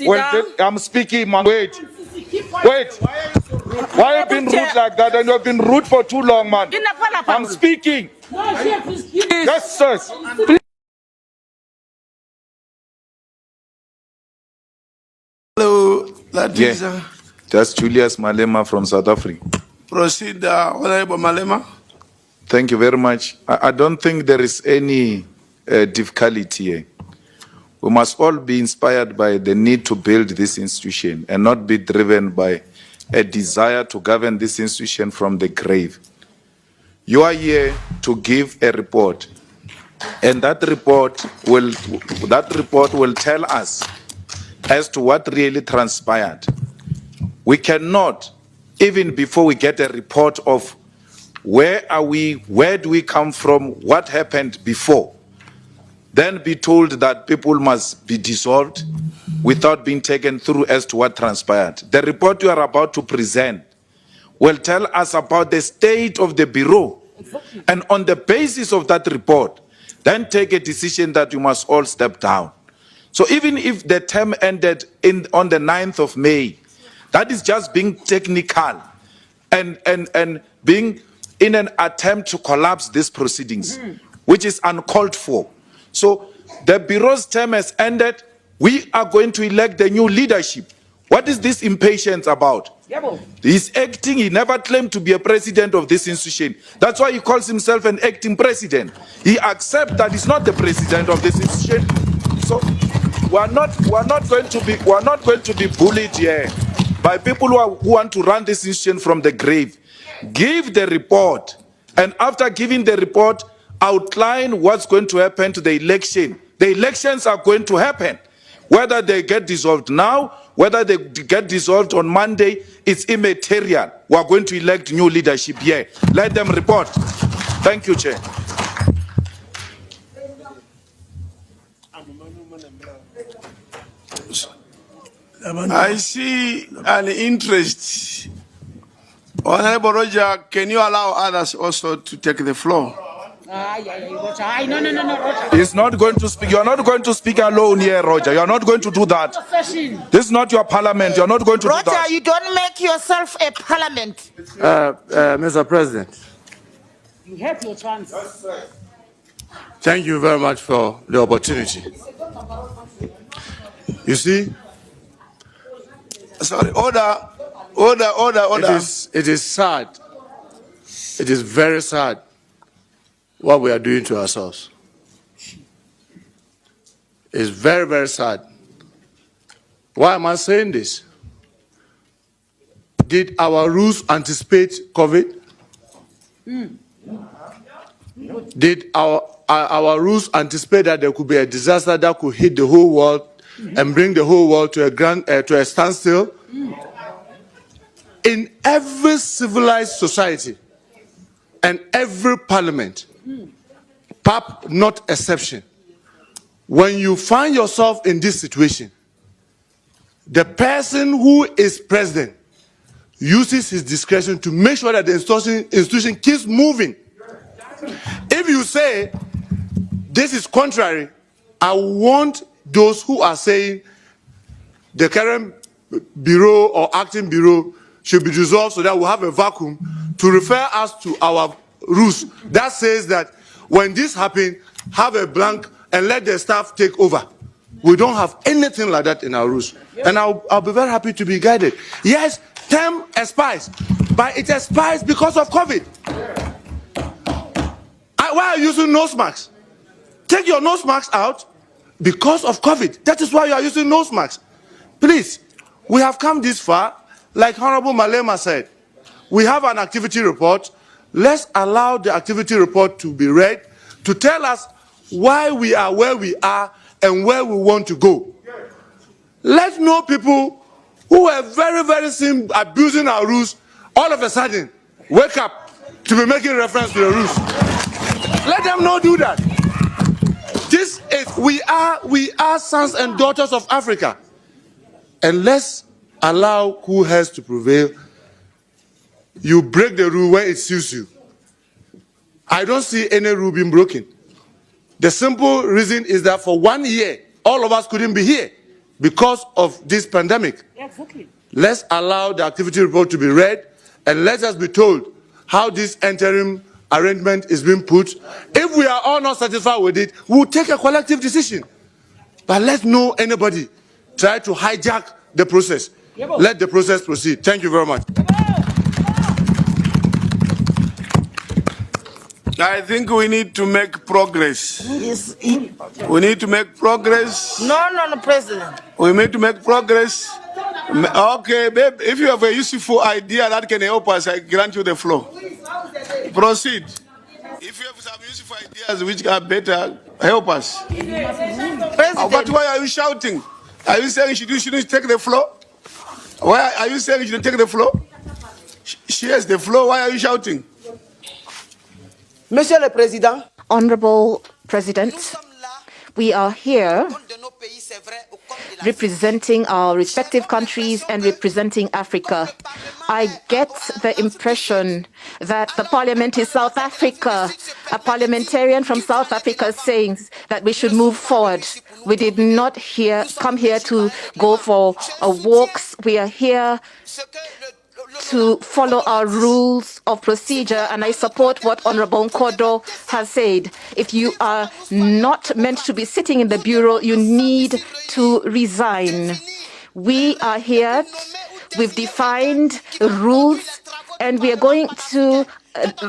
Well, I'm speaking, man. Wait. Why have you been rude like that? And you have been rude for too long, man. I'm speaking. Yes, sir. Hello, that is Just Julius Malema from South Africa. proceed, Honorable Malema. Thank you very much. I don't think there is any difficulty here. We must all be inspired by the need to build this institution and not be driven by a desire to govern this institution from the grave. You are here to give a report, and that report will tell us as to what really transpired. We cannot, even before we get a report of where are we, where do we come from, what happened before, then be told that people must be dissolved without being taken through as to what transpired. The report you are about to present will tell us about the state of the Bureau. And on the basis of that report, then take a decision that you must all step down. So even if the term ended on the 9th of May, that is just being technical and being in an attempt to collapse these proceedings, which is uncalled for. So the Bureau's term has ended. We are going to elect the new leadership. What is this impatience about? He's acting. He never claimed to be a president of this institution. That's why he calls himself an acting president. He accepts that he's not the president of this institution. So we're not going to be bullied here by people who want to run this institution from the grave. Give the report, and after giving the report, outline what's going to happen to the election. The elections are going to happen. Whether they get dissolved now, whether they get dissolved on Monday, it's immaterial. We are going to elect new leadership here. Let them report. Thank you, Chair. I see an interest. Honorable Roger, can you allow others also to take the floor? No. He's not going to speak. You're not going to speak alone here, Roger. You're not going to do that. This is not your parliament. You're not going to do that. Roger, you don't make yourself a parliament. Mr. President. You have your chance. Thank you very much for the opportunity. You see, sorry, order. It is sad. It is very sad what we are doing to ourselves. It's very, very sad. Why am I saying this? Did our rules anticipate COVID? Did our rules anticipate that there could be a disaster that could hit the whole world and bring the whole world to a standstill? In every civilized society and every parliament, PAP not exception, when you find yourself in this situation, the person who is president uses his discretion to make sure that the institution keeps moving. If you say this is contrary, I want those who are saying the current bureau or acting bureau should be dissolved so that we'll have a vacuum to refer us to our rules that says that when this happens, have a blank and let the staff take over. We don't have anything like that in our rules. And I'll be very happy to be guided. Yes, term expires, but it expires because of COVID. Why are you using nose masks? Take your nose masks out because of COVID. That is why you are using nose masks. Please, we have come this far. Like Honorable Malema said, we have an activity report. Let's allow the activity report to be read to tell us why we are where we are and where we want to go. Let's know people who are very, very seen abusing our rules, all of a sudden wake up to be making reference to the rules. Let them not do that. This is, we are sons and daughters of Africa. And let's allow who has to prevail. You break the rule when it suits you. I don't see any rule being broken. The simple reason is that for 1 year, all of us couldn't be here. because of this pandemic. Exactly. Let's allow the activity report to be read and let us be told how this interim arrangement is being put. If we are all not satisfied with it, we'll take a collective decision. But let no anybody try to hijack the process. Let the process proceed. Thank you very much. I think we need to make progress. Yes. We need to make progress. No, President. We need to make progress. Okay, babe, if you have a useful idea that can help us, I grant you the floor. Proceed. If you have some useful ideas which are better, help us. President. But why are you shouting? Are you saying you shouldn't take the floor? Why are you saying you shouldn't take the floor? She has the floor. Why are you shouting? Monsieur le Président, Honorable President, we are here representing our respective countries and representing Africa. I get the impression that the parliament is South Africa. A parliamentarian from South Africa saying that we should move forward. We did not come here to go for walks. We are here to follow our rules of procedure, and I support what Honorable Nkodo has said. If you are not meant to be sitting in the bureau, you need to resign. We are here, we've defined rules, and we are going to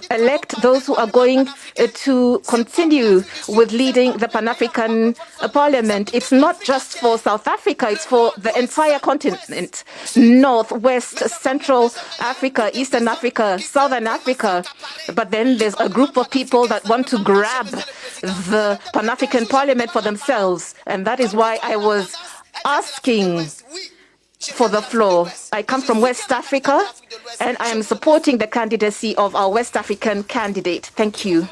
elect those who are going to continue with leading the Pan-African Parliament. It's not just for South Africa, it's for the entire continent. North, West, Central Africa, Eastern Africa, Southern Africa. But then there's a group of people that want to grab the Pan-African Parliament for themselves. And that is why I was asking for the floor. I come from West Africa, and I am supporting the candidacy of our West African candidate. Thank you.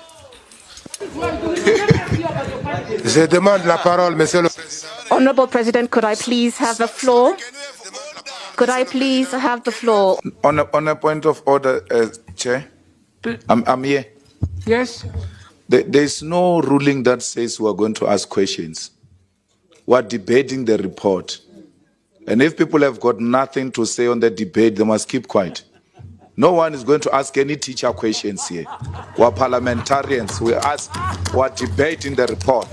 Je demande la parole, Monsieur le Président. Honorable President, could I please have the floor? Could I please have the floor? On a point of order, Chair, I'm here. Yes. There's no ruling that says we're going to ask questions. We're debating the report. And if people have got nothing to say on the debate, they must keep quiet. No one is going to ask any teacher questions here. We're parliamentarians. We're debating the report.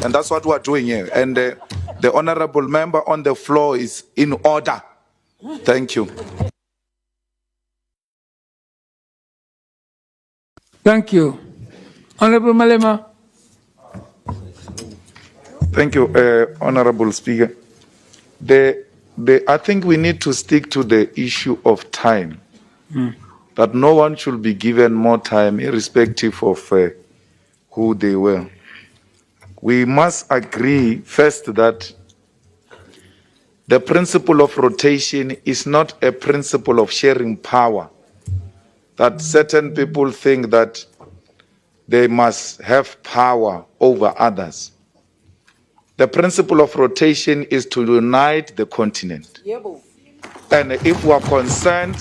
And that's what we're doing here. And the honorable member on the floor is in order. Thank you. Thank you. Honorable Malema. Thank you, Honorable Speaker. I think we need to stick to the issue of time. That no one should be given more time, irrespective of who they were. We must agree first that the principle of rotation is not a principle of sharing power. That certain people think that they must have power over others. The principle of rotation is to unite the continent. And if we are concerned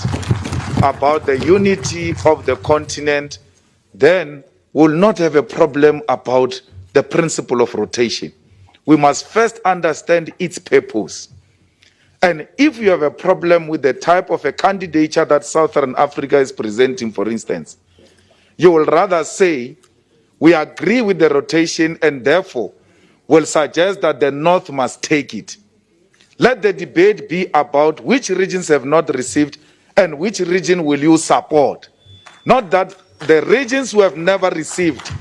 about the unity of the continent, then we'll not have a problem about the principle of rotation. We must first understand its purpose. And if you have a problem with the type of a candidature that Southern Africa is presenting, for instance, you will rather say, we agree with the rotation and therefore will suggest that the North must take it. Let the debate be about which regions have not received and which region will you support. Not that the regions who have never received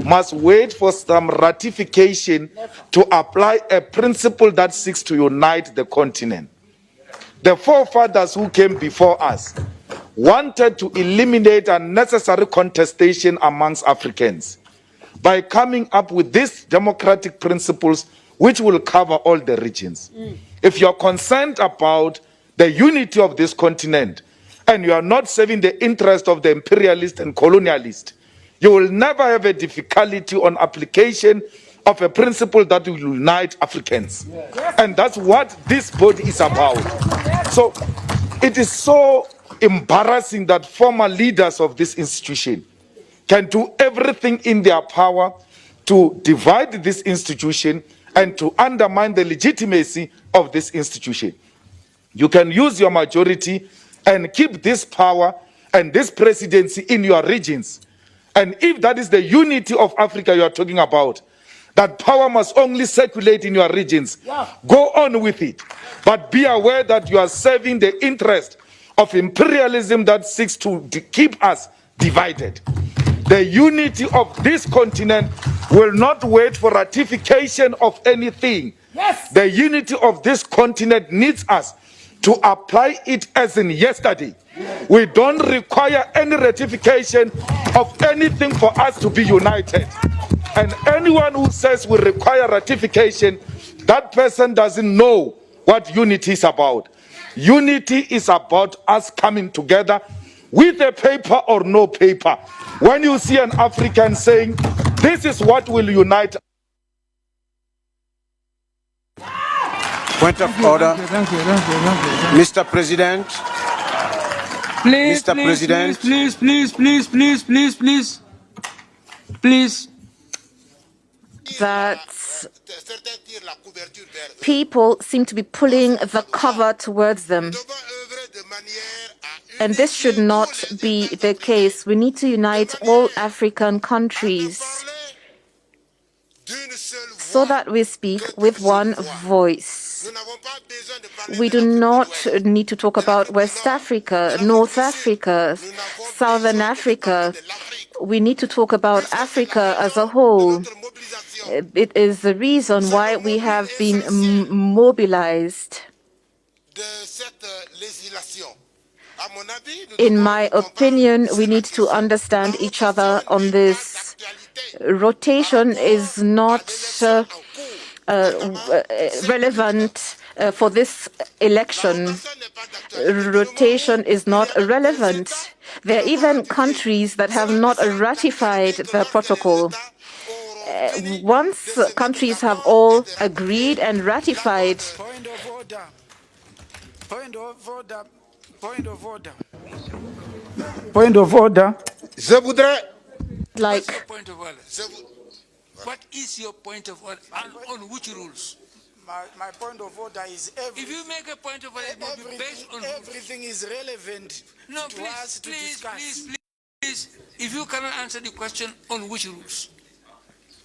must wait for some ratification to apply a principle that seeks to unite the continent. The forefathers who came before us wanted to eliminate unnecessary contestation amongst Africans by coming up with these democratic principles which will cover all the regions. If you're concerned about the unity of this continent and you are not serving the interest of the imperialist and colonialist, you will never have a difficulty on application of a principle that will unite Africans. And that's what this body is about. So it is so embarrassing that former leaders of this institution can do everything in their power to divide this institution and to undermine the legitimacy of this institution. You can use your majority and keep this power and this presidency in your regions. And if that is the unity of Africa you are talking about, that power must only circulate in your regions, go on with it. But be aware that you are serving the interest of imperialism that seeks to keep us divided. The unity of this continent will not wait for ratification of anything. Yes. The unity of this continent needs us to apply it as in yesterday. We don't require any ratification of anything for us to be united. And anyone who says we require ratification, that person doesn't know what unity is about. Unity is about us coming together with a paper or no paper. When you see an African saying, this is what will unite. Point of order. Thank you. Mr. President. Please, Mr. President. Please. That people seem to be pulling the cover towards them. And this should not be the case. We need to unite all African countries so that we speak with one voice. We do not need to talk about West Africa, North Africa, Southern Africa. We need to talk about Africa as a whole. It is the reason why we have been mobilized. In my opinion, we need to understand each other on this. Rotation is not relevant for this election. Rotation is not relevant. There are even countries that have not ratified the protocol. Once countries have all agreed and ratified. Point of order. Point of order. Point of order. Point of order. Je voudrais. Like. Point of order. What is your point of order? And on which rules? My point of order is if you make a point of order, it must be based on everything is relevant to us to discuss. Please, if you cannot answer the question on which rules,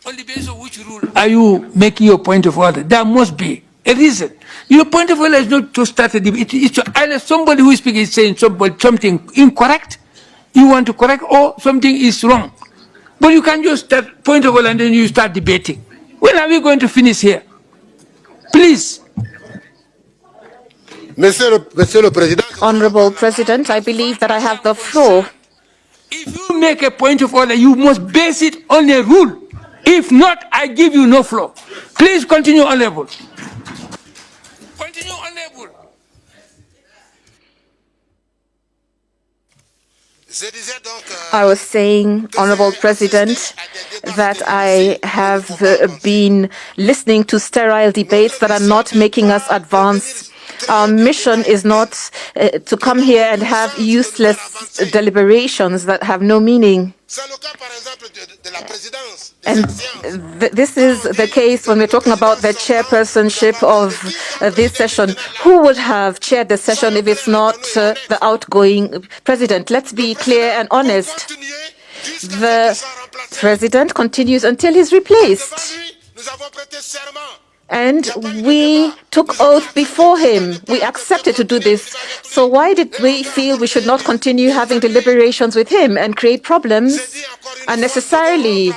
on the basis of which rule are you making your point of order? There must be a reason. Your point of order is not to start a debate. It's either somebody who is speaking is saying something incorrect, you want to correct, or something is wrong. But you can't just start point of order and then you start debating. When are we going to finish here? Please. Honorable President, I believe that I have the floor. If you make a point of order, you must base it on a rule. If not, I give you no floor. Please continue, Honorable. Continue, Honorable. I was saying, Honorable President, that I have been listening to sterile debates that are not making us advance. Our mission is not to come here and have useless deliberations that have no meaning. And this is the case when we're talking about the chairpersonship of this session. Who would have chaired the session if it's not the outgoing president? Let's be clear and honest. The president continues until he's replaced. And we took oath before him. We accepted to do this. So why did we feel we should not continue having deliberations with him and create problems unnecessarily?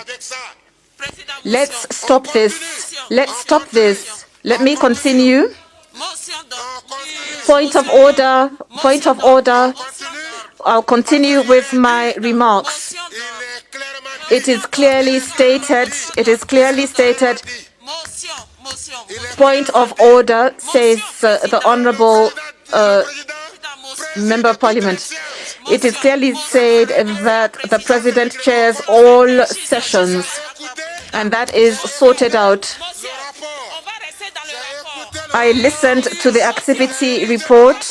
Let's stop this. Let's stop this. Let me continue. Point of order. Point of order. I'll continue with my remarks. It is clearly stated. It is clearly stated. Point of order, says the Honorable Member of Parliament. It is clearly said that the President chairs all sessions, and that is sorted out. I listened to the activity report.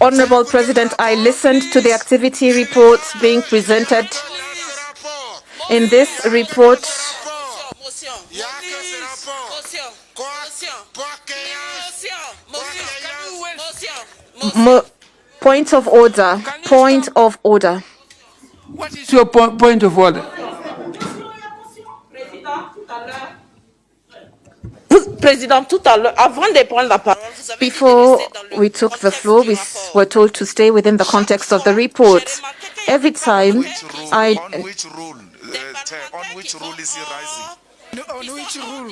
Honorable President, I listened to the activity reports being presented. In this report, point of order. Point of order. What is your point of order? Président, tout à l'heure, avant de prendre la parole, vous avez dit de Before rester dans le we took the contexte floor, du we rapport. were told to stay within the context of the report. Every time I On which rule? On which rule is he rising? On which rule?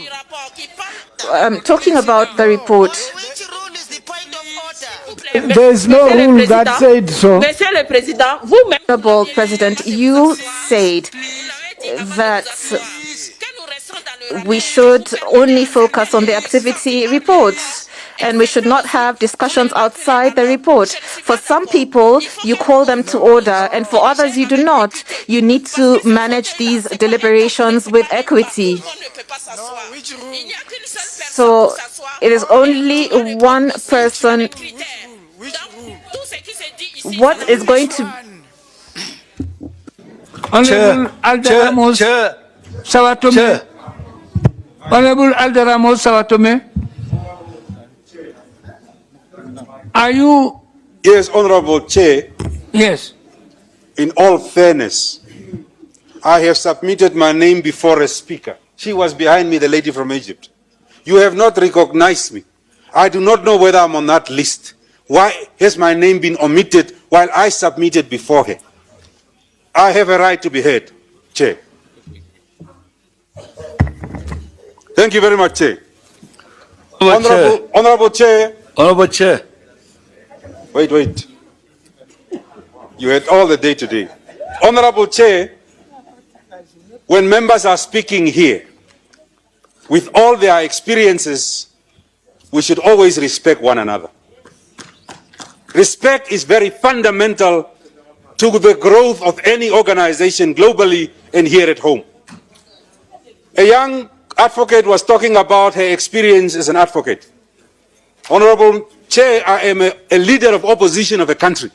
am talking about the report. Which rule is the point of order? There's no Monsieur le rule that Président, said so. Monsieur le Président, vous-même, Honorable President, you said that we should only focus on the activity reports and we should not have discussions outside the report. For some people, you call them to order, and for others, you do not. You need to manage these deliberations with equity. So it is only one person. What is going to... Honorable Alderamos Sawatome. Honorable Alderamos Sawatome. Are you? Yes, Honorable Chair. Yes. In all fairness, I have submitted my name before a speaker. She was behind me, the lady from Egypt. You have not recognized me. I do not know whether I'm on that list. Why has my name been omitted while I submitted before her? I have a right to be heard, Chair. Thank you very much, Chair. Honorable Chair. Honorable Chair. Wait. You had all the day today. Honorable Chair, when members are speaking here, with all their experiences, we should always respect one another. Respect is very fundamental to the growth of any organization globally and here at home. A young advocate was talking about her experience as an advocate. Honorable Chair, I am a leader of opposition of a country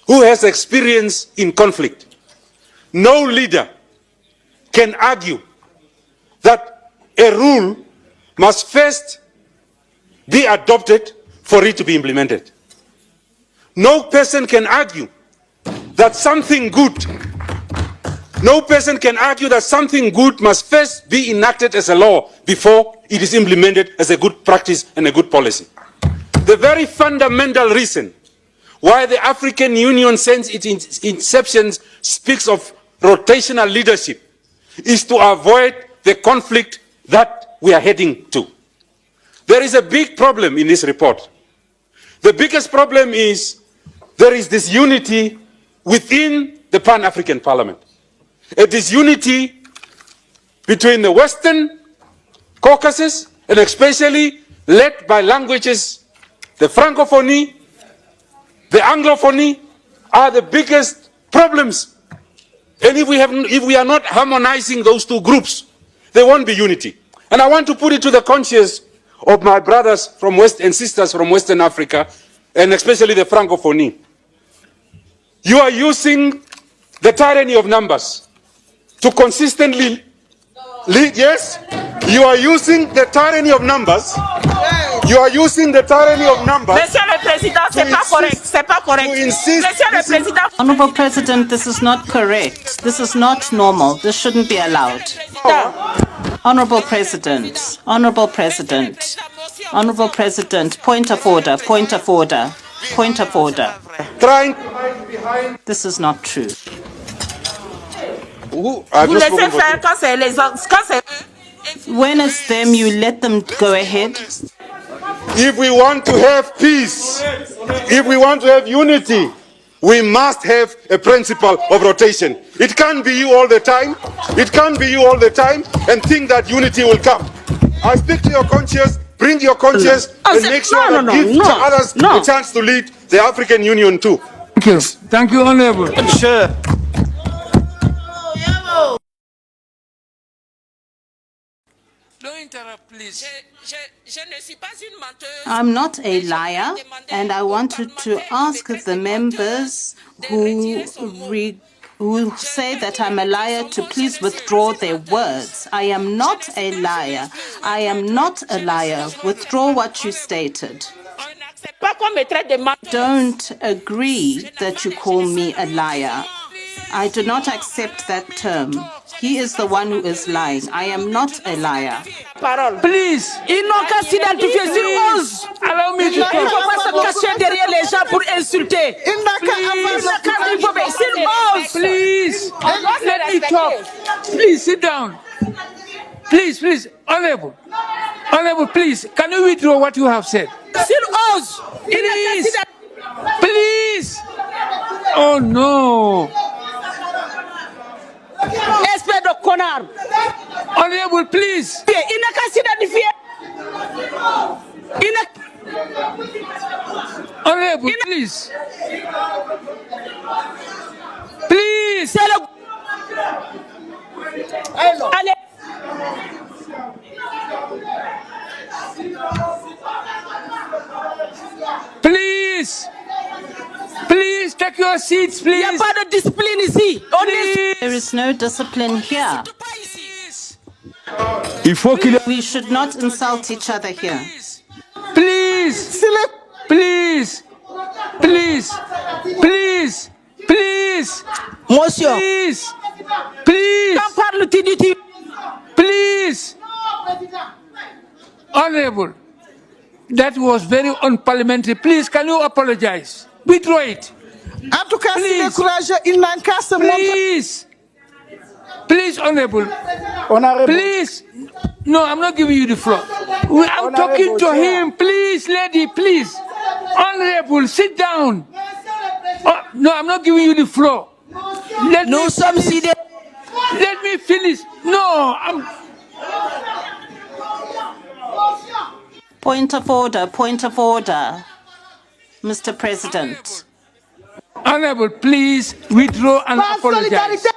who has experience in conflict. No leader can argue that a rule must first be adopted for it to be implemented. No person can argue that something good must first be enacted as a law before it is implemented as a good practice and a good policy. The very fundamental reason why the African Union since its inception speaks of rotational leadership is to avoid the conflict that we are heading to. There is a big problem in this report. The biggest problem is there is this unity within the Pan-African Parliament. A disunity between the Western Caucasus and especially led by languages, the Francophonie, the Anglophony are the biggest problems. And if we are not harmonizing those two groups, there won't be unity. And I want to put it to the conscience of my brothers from West and sisters from Western Africa, and especially the Francophonie. You are using the tyranny of numbers to consistently lead. Yes, you are using the tyranny of numbers. You are using the tyranny of numbers. Monsieur le Président, c'est pas correct. C'est pas correct. Monsieur le Président. Honorable President, this is not correct. This is not normal. This shouldn't be allowed. Honorable President, Honorable President, Honorable President, point of order, point of order, point of order. This is not true. Vous laissez faire quand c'est les autres. Quand c'est When it's them, you let them go ahead. If we want to have peace, if we want to have unity, we must have a principle of rotation. It can't be you all the time. It can't be you all the time and think that unity will come. I speak to your conscience, bring your conscience, and make sure that give others a chance to lead the African Union too. Thank you. Thank you, Honorable. Sure. Don't interrupt, please. I'm not a liar, and I wanted to ask the members who who say that I'm a liar to please withdraw their words. I am not a liar. I am not a liar. Withdraw what you stated. Don't agree that you call me a liar. I do not accept that term. He is the one who is lying. I am not a liar. Please. Ils n'ont qu'à s'identifier sur 11. Allow me to Il ne faut talk. pas se cacher derrière les gens pour insulter. Il n'a qu'à sur 11. Please. Let me talk. Please sit down. Please. Honorable. Honorable, please. Can you withdraw what you have said? Sur 11. Please. Oh no. Espèce de connard. Honorable, please. Il n'a qu'à s'identifier. Honorable, please. Please. C'est le... Allez. Please take your seats, please. Il n'y a pas de discipline ici. There is no discipline here. We should not insult each other here. Please. Monsieur. Quand parles-tu du... Please. Honorable, that was very unparliamentary. Please, can you apologize? Withdraw it. En tout cas, s'il est courageux, il n'a qu'à se montrer. Please, Honorable. Please. No, I'm not giving you the floor. I'm talking to him. Please, lady, please. Honorable, sit down. Oh, no, I'm not giving you the floor. Let me finish. No, Point of order. Mr. President. Honorable, please withdraw and apologize.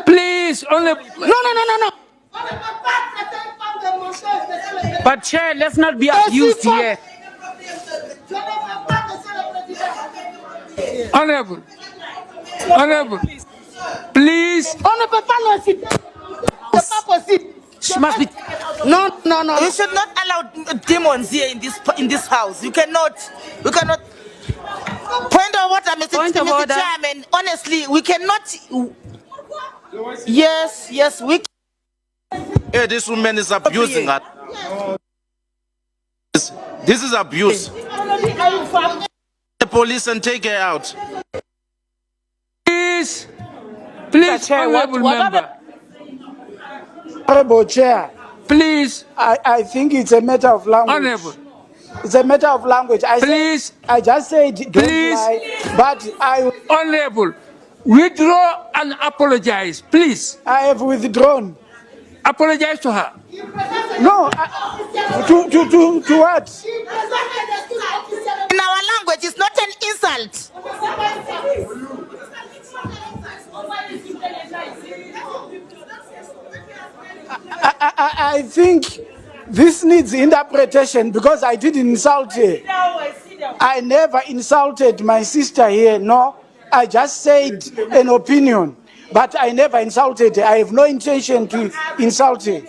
Please, Honorable. No. But Chair, let's not be abused here. Honorable, please. On ne peut pas l'inciter. C'est pas possible. No. You should not allow demons here in this house. We cannot. Point of order, Mr. Chairman. Honestly, we cannot. Yes, we. Hey, this woman is abusing her. This is abuse. The police and take her out. Please, honorable member. Honorable Chair, please. I think it's a matter of language. Honorable. It's a matter of language. I just said don't lie, but Honorable, withdraw and apologize, please. I have withdrawn. Apologize to her. No, to what? In our language, it's not an insult. I think this needs interpretation because I didn't insult her. I never insulted my sister here, no. I just said an opinion, but I never insulted her. I have no intention to insult her.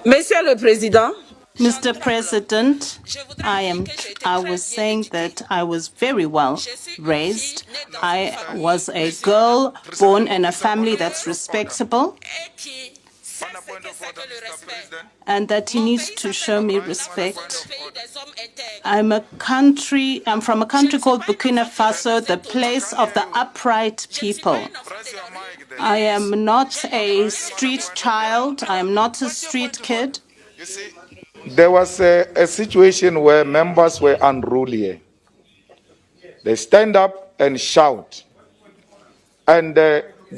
Monsieur le Président. Mr. President, I was saying that I was very well raised. I was a girl born in a family that's respectable, and that he needs to show me respect. I'm from a country called Burkina Faso, the place of the upright people. I am not a street child. I am not a street kid. There was a situation where members were unruly. They stand up and shout. And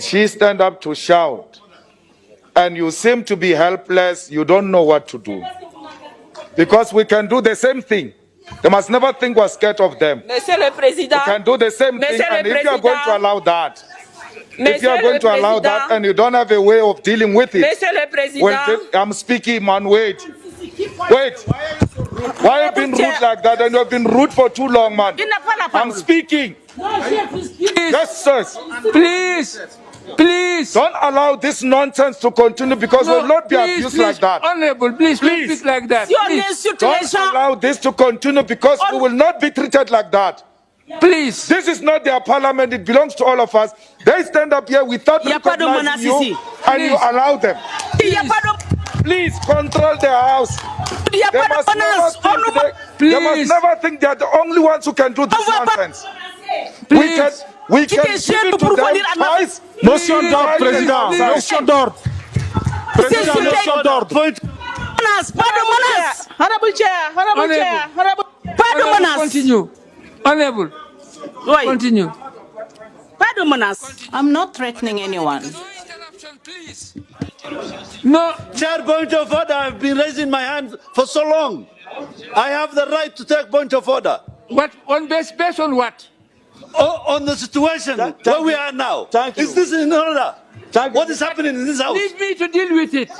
she stand up to shout. And you seem to be helpless. You don't know what to do. Because we can do the same thing. They must never think we're scared of them. Monsieur le Président. We can do the same thing. And if you are going to allow that, If you are going to allow that and you don't have a way of dealing with it, Monsieur le Président. well, I'm speaking, man. Wait. Why have you been rude like that? And you have been rude for too long, man. I'm speaking. Yes, sir. Please. Don't allow this nonsense to continue because we'll not be abused like that. Honorable, please don't speak like that. Don't allow this to continue because we will not be treated like that. Please. This is not their parliament. It belongs to all of us. They stand up here without recognizing you and you allow them. Please control their house. They must never think they are the only ones who can do this nonsense. We can give it to them twice. Motion d'ordre, Président. Motion d'ordre. Président, motion d'ordre. Honorable Chair. Continue. Honorable. Continue. I'm not threatening anyone. No interruption, please. No. Chair, point of order. I've been raising my hand for so long. I have the right to take point of order. What? Based on what? On the situation where we are now. Is this in order? What is happening in this house? Leave me to deal with it.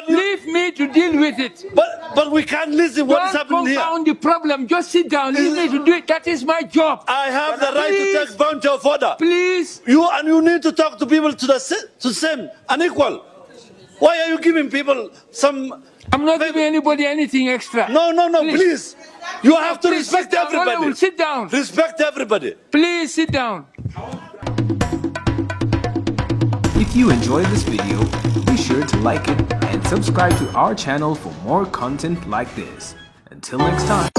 Leave me to deal with it. But we can't listen what is happening here. Don't compound the problem. Just sit down. Leave me to do it. That is my job. I have the right to take point of order. Please. You need to talk to people to same and equal. Why are you giving people some? I'm not giving anybody anything extra. No, please. You have to respect everybody. Sit down. Respect everybody. Please sit down. If you enjoyed this video, be sure to like it and subscribe to our channel for more content like this. Until next time.